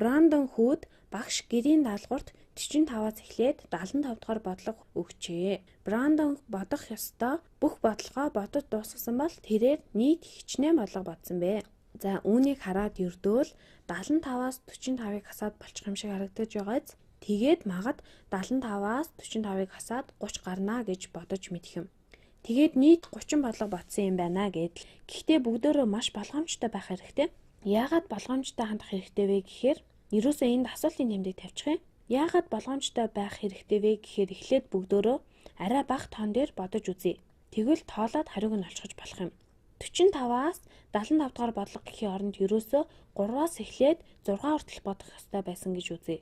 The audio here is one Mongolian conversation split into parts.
Брандон хүүд багш гэрийн даалгаварт 45-аас эхлээд 75 дахь бодлого өгчээ. Брандон бодох ёстой бүх бодлогоо бодож дуусгасан бол тэрээр нийт хичнээн бодлого бодсон бэ. За үүнийг хараад ердөөл 75-аас 45-ыг хасаад болчих юм шиг харагдаж байгааз тэгээд магад 75-аас 45-ыг хасаад 30 гарна гэж бодож мэдэх юм. Тэгээд нийт 30 бодлого бодсон юм байна гэдэл. Гэхдээ бүгдөө маш болгоомжтой байх хэрэгтэй. Яагаад болгоомжтой хандах хэрэгтэй вэ гэхээр ерөөсөө энд асуултын тэмдэг тавьчих юм. Яагаад болгоомжтой байх хэрэгтэй вэ гэхээр эхлээд бүгдөө арай бага тоон дээр бодож үзье. Тэгвэл тоолоод хариуг нь олцгож болох юм. 45-аас 75 дахь бодлого гэхийн оронд ерөөсөө 3-аас эхлээд 6 хүртэл бодох ёстой байсан гэж үзье.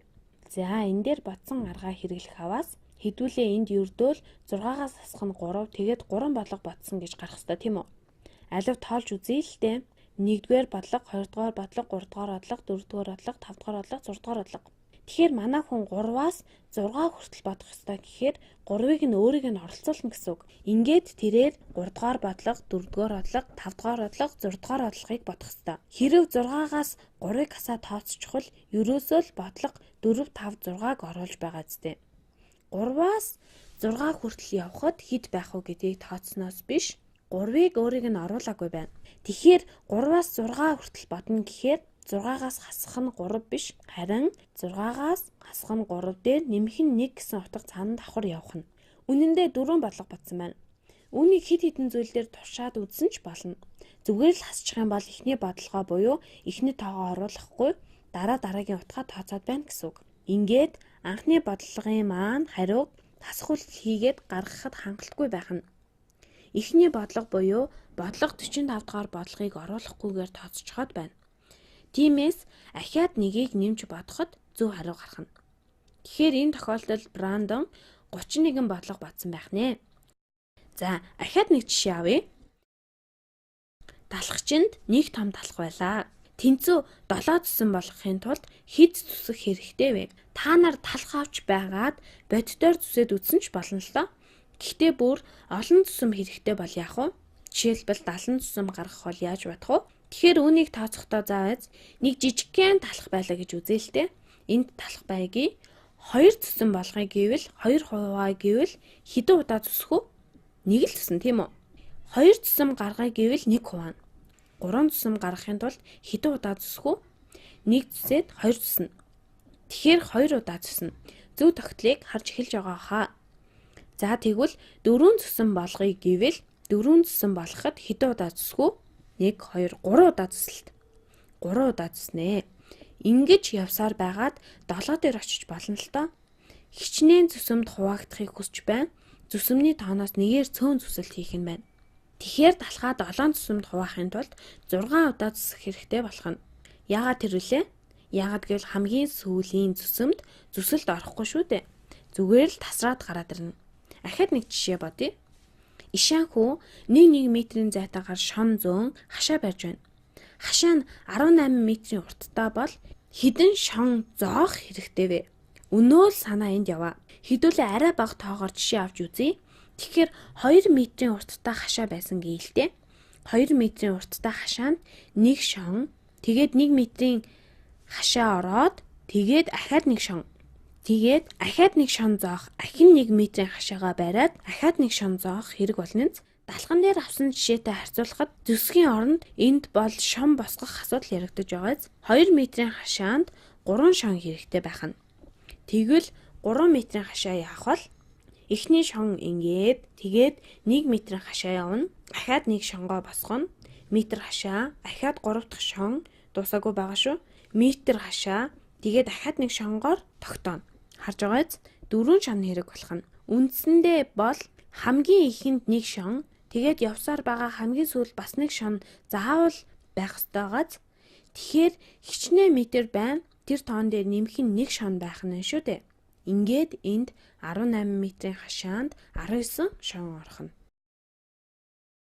За энэ дээр бодсон аргаа хэрэглэх аваас хэдүүлээ энд ердөөл 6-аас хасах нь 3, тэгээд 3 бодлого бодсон гэж гарах ёстой тийм үү? Алив тоолж үзье л дээ. 1-р бодлого, 2-р бодлого, 3-р бодлого, 4-р бодлого, 5-р бодлого, 6-р бодлого. Тэгэхээр манай хүн 3-аас 6 хүртэл бодох ёстой гэхээр 3-ыг нь өөрийг нь оролцуулна гэсэн үг. Ингээд тэрээр 3-р бодлого, 4-р бодлого, 5-р бодлого, 6-р бодлогыг бодох ёстой. Хэрэв 6-аас 3-ыг хасаа тооцчихвол ерөөсөө л бодлого 4, 5, 6-г оруулж байгаа зү. 3-аас 6 хүртэл явхад хэд байх вэ гэдгийг тооцсноос биш 3-ыг өөрийг нь оруулаагүй байна. Тэгэхээр 3-аас 6 хүртэл бодно гэхээр 6-аас хасах нь 3 биш харин 6-аас хасах нь 3 дээр нэмэх нь 1 гэсэн утга цаана давхар явах нь. Үнэн дээр 4 бодлого бодсон байна. Үүнийг хэд хэдэн зүйл дээр туршаад үзсэн ч болно. Зүгээр л хасчих юм бол эхний бодлогоо буюу эхний тоогоо оруулахгүй дараагийн утгаа тооцоод байна гэсэн үг. Ингээд анхны бодлогын маань хариуг тасгал хийгээд гаргахад хангалтгүй байх нь. Эхний бодлого буюу бодлого 45 дахь бодлогыг оруулахгүйгээр тооцчиход байна. Тиймээс ахиад нэгийг нэмж бодоход зөв хариу гарах нь. Тэгэхээр энэ тохиолдолд Брандон 31 бодлого бодсон байх нэ. За ахиад нэг жишээ авъя. Талхчинд нэг том талх байлаа. Тэнцүү 7 зүсэн болгохын тулд хэд зүсэх хэрэгтэй вэ? Та нар талх авч байгаад боддоор зүсээд үтсэн ч болно л доо. Гэхдээ бүр олон зүсэм хэрэгтэй бол яах вэ? Жишээлбэл 70 зүсэм гаргах бол яаж бодох вэ? Тэгэхээр үүнийг тооцохдоо заавал нэг жижигхэн талх байлаа гэж үзээлтэй. Энд талх байгийг 2 зүсэм болгоё гэвэл 2 хуваа гэвэл хэдэн удаа зүсэх вэ? Нэг л зүсэн тийм үү? 2 зүсэм гаргая гэвэл 1 хуваа. 3 зүсэм гаргахын тулд хэдэн удаа зүсэх вэ? 1 зүсээд 2 зүснэ. Тэгэхээр 2 удаа зүснэ. Зөв тогтлыг харж эхэлж байгаа хаа. За тэгвэл 4 зүсэм болгоё гэвэл 4 зүсэм болгоход хэдэн удаа зүсэх вэ? 1, 2, 3 удаа зүсэлт. 3 удаа зүснэ. Ингэж явсаар байгаад 7 дээр очиж болно л доо. Хичнээн зүсэмд хуваагдахыг хүсч байна. Зүсэмний тооноос нэгээр цөөн зүсэлт хийх нь байна. Тэгэхээр талхаа 7 зүсэмд хуваахын тулд 6 удаа зүсэх хэрэгтэй болох нь. Яагаад тэр вүлээ? Яагаад гэвэл хамгийн сүүлийн зүсэмд зүсэлт орохгүй шүү дээ. Зүгээр л тасраад гараад ирнэ. Ахиад нэг жишээ бодъё. Ишаанхүү 1 метрийн зайтаагаар шон зөөн хашаа барьж байна. Хашаа нь 18 метрийн урттай бол хэдэн шон зоох хэрэгтэй вэ? Өнөө л санаа энд яваа. Хэдүүлээ арай бага тоогоор жишээ авч үзье. Тэгэхээр 2 метрийн урттай хашаа байсан гээйлтэй. 2 метрийн урттай хашаанд 1 шон, тэгээд 1 метрийн хашаа ороод, тэгээд ахаад 1 шон. Тэгээд ахаад 1 шон зоох, ахин 1 метрийн хашаагаа бариад ахаад 1 шон зоох хэрэг болно. Далхан дээр авсан жишээтэй харьцуулахад зүсгийн оронд энд бол шон босгох асуудал яригдаж байгааз 2 метрийн хашаанд 3 шон хэрэгтэй байх нь. Тэгвэл 3 метрийн хашаа яах вэ? Эхний шон ингээд тэгээд 1 метрийн хашаа явна. Ахаад 1 шонгоо босгоно. Метр хашаа, ахаад 3 дахь шон дуусаагүй байгаа шүү. Метр хашаа, тэгээд ахаад 1 шонгоор тогтооно. Харж байгаач 4 шон хэрэг болох нь. Үндсэндээ бол хамгийн ихэнд 1 шон, тэгээд явсаар байгаа хамгийн сүүлд бас 1 шон заавал байх ёстойгоос. Тэгэхээр хичнээн метр байна. Тэр тоон дээр нэмэх нь 1 шон байх нь шүү дээ. Ингээд энд 18 метрийн хашаанд 19 шон орох нь.